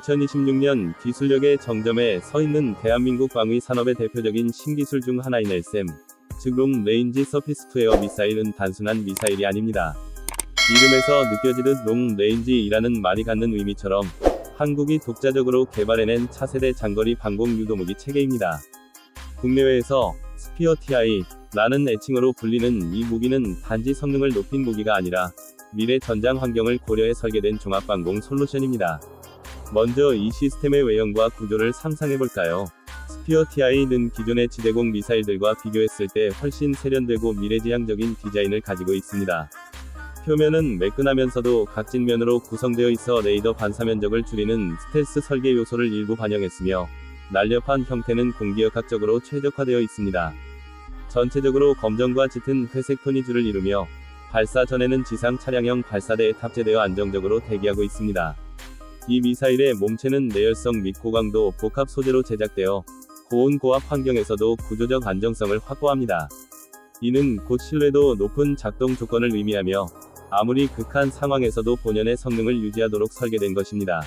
2026년 기술력의 정점에 서 있는 대한민국 방위 산업의 대표적인 신기술 중 하나인 LSAM, 즉 롱 레인지 서피스 투 에어 미사일은 단순한 미사일이 아닙니다. 이름에서 느껴지듯 롱 레인지이라는 말이 갖는 의미처럼 한국이 독자적으로 개발해낸 차세대 장거리 방공 유도무기 체계입니다. 국내외에서 스피어 TI라는 애칭으로 불리는 이 무기는 단지 성능을 높인 무기가 아니라 미래 전장 환경을 고려해 설계된 종합방공 솔루션입니다. 먼저 이 시스템의 외형과 구조를 상상해볼까요? 스피어 TI는 기존의 지대공 미사일들과 비교했을 때 훨씬 세련되고 미래지향적인 디자인을 가지고 있습니다. 표면은 매끈하면서도 각진 면으로 구성되어 있어 레이더 반사 면적을 줄이는 스텔스 설계 요소를 일부 반영했으며, 날렵한 형태는 공기역학적으로 최적화되어 있습니다. 전체적으로 검정과 짙은 회색 톤이 주를 이루며, 발사 전에는 지상 차량형 발사대에 탑재되어 안정적으로 대기하고 있습니다. 이 미사일의 몸체는 내열성 및 고강도 복합 소재로 제작되어 고온 고압 환경에서도 구조적 안정성을 확보합니다. 이는 곧 신뢰도 높은 작동 조건을 의미하며 아무리 극한 상황에서도 본연의 성능을 유지하도록 설계된 것입니다.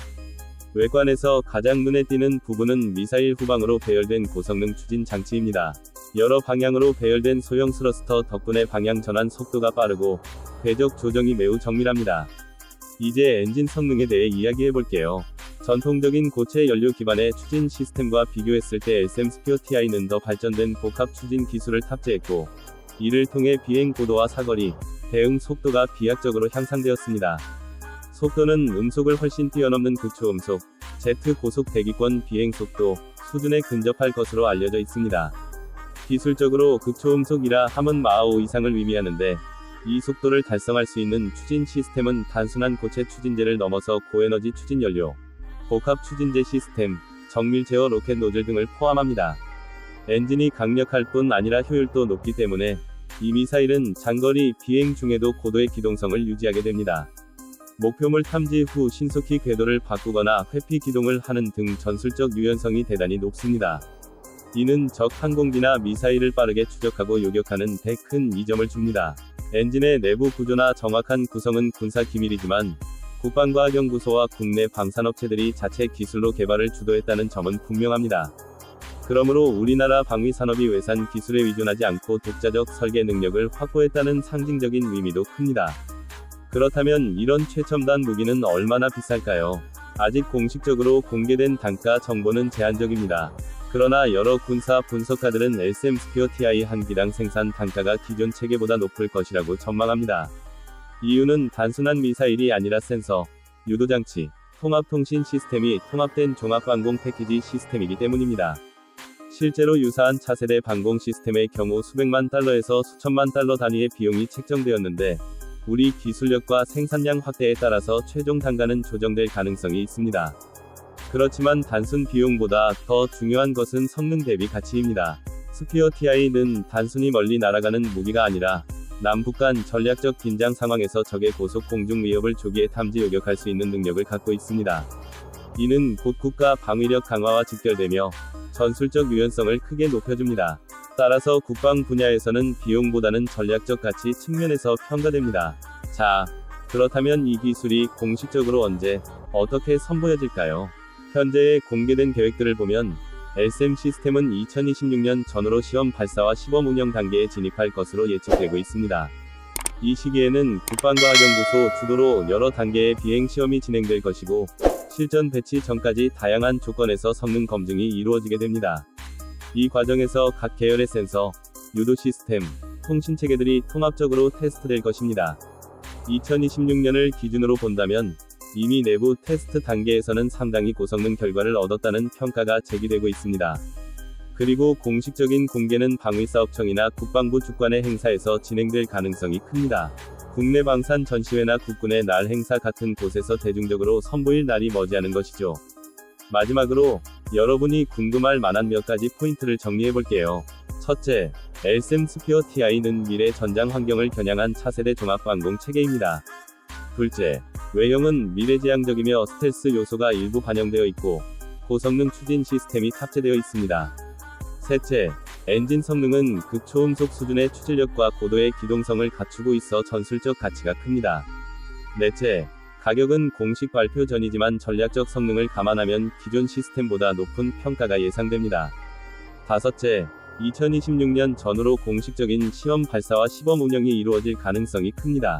외관에서 가장 눈에 띄는 부분은 미사일 후방으로 배열된 고성능 추진 장치입니다. 여러 방향으로 배열된 소형 스러스터 덕분에 방향 전환 속도가 빠르고 궤적 조정이 매우 정밀합니다. 이제 엔진 성능에 대해 이야기해볼게요. 전통적인 고체 연료 기반의 추진 시스템과 비교했을 때 LSAM 스피어 TI는 더 발전된 복합 추진 기술을 탑재했고, 이를 통해 비행 고도와 사거리, 대응 속도가 비약적으로 향상되었습니다. 속도는 음속을 훨씬 뛰어넘는 극초음속, 제트 고속 대기권 비행 속도 수준에 근접할 것으로 알려져 있습니다. 기술적으로 극초음속이라 함은 마하 5 이상을 의미하는데, 이 속도를 달성할 수 있는 추진 시스템은 단순한 고체 추진제를 넘어서 고에너지 추진 연료, 복합 추진제 시스템, 정밀 제어 로켓 노즐 등을 포함합니다. 엔진이 강력할 뿐 아니라 효율도 높기 때문에 이 미사일은 장거리 비행 중에도 고도의 기동성을 유지하게 됩니다. 목표물 탐지 후 신속히 궤도를 바꾸거나 회피 기동을 하는 등 전술적 유연성이 대단히 높습니다. 이는 적 항공기나 미사일을 빠르게 추적하고 요격하는 데 큰 이점을 줍니다. 엔진의 내부 구조나 정확한 구성은 군사 기밀이지만, 국방과학연구소와 국내 방산업체들이 자체 기술로 개발을 주도했다는 점은 분명합니다. 그러므로 우리나라 방위 산업이 외산 기술에 의존하지 않고 독자적 설계 능력을 확보했다는 상징적인 의미도 큽니다. 그렇다면 이런 최첨단 무기는 얼마나 비쌀까요? 아직 공식적으로 공개된 단가 정보는 제한적입니다. 그러나 여러 군사 분석가들은 LSAM 스피어 TI 한 기당 생산 단가가 기존 체계보다 높을 것이라고 전망합니다. 이유는 단순한 미사일이 아니라 센서, 유도장치, 통합통신 시스템이 통합된 종합방공 패키지 시스템이기 때문입니다. 실제로 유사한 차세대 방공 시스템의 경우 수백만 달러에서 수천만 달러 단위의 비용이 책정되었는데, 우리 기술력과 생산량 확대에 따라서 최종 단가는 조정될 가능성이 있습니다. 그렇지만 단순 비용보다 더 중요한 것은 성능 대비 가치입니다. 스피어 TI는 단순히 멀리 날아가는 무기가 아니라 남북 간 전략적 긴장 상황에서 적의 고속 공중 위협을 조기에 탐지 요격할 수 있는 능력을 갖고 있습니다. 이는 곧 국가 방위력 강화와 직결되며 전술적 유연성을 크게 높여줍니다. 따라서 국방 분야에서는 비용보다는 전략적 가치 측면에서 평가됩니다. 자, 그렇다면 이 기술이 공식적으로 언제, 어떻게 선보여질까요? 현재의 공개된 계획들을 보면 LSAM 시스템은 2026년 전후로 시험 발사와 시범 운영 단계에 진입할 것으로 예측되고 있습니다. 이 시기에는 국방과학연구소 주도로 여러 단계의 비행 시험이 진행될 것이고, 실전 배치 전까지 다양한 조건에서 성능 검증이 이루어지게 됩니다. 이 과정에서 각 계열의 센서, 유도 시스템, 통신 체계들이 통합적으로 테스트될 것입니다. 2026년을 기준으로 본다면 이미 내부 테스트 단계에서는 상당히 고성능 결과를 얻었다는 평가가 제기되고 있습니다. 그리고 공식적인 공개는 방위사업청이나 국방부 주관의 행사에서 진행될 가능성이 큽니다. 국내 방산 전시회나 국군의 날 행사 같은 곳에서 대중적으로 선보일 날이 머지않은 것이죠. 마지막으로 여러분이 궁금할 만한 몇 가지 포인트를 정리해볼게요. 첫째, LSAM 스피어 TI는 미래 전장 환경을 겨냥한 차세대 종합방공 체계입니다. 둘째, 외형은 미래지향적이며 스텔스 요소가 일부 반영되어 있고, 고성능 추진 시스템이 탑재되어 있습니다. 셋째, 엔진 성능은 극초음속 수준의 추진력과 고도의 기동성을 갖추고 있어 전술적 가치가 큽니다. 넷째, 가격은 공식 발표 전이지만 전략적 성능을 감안하면 기존 시스템보다 높은 평가가 예상됩니다. 다섯째, 2026년 전후로 공식적인 시험 발사와 시범 운영이 이루어질 가능성이 큽니다.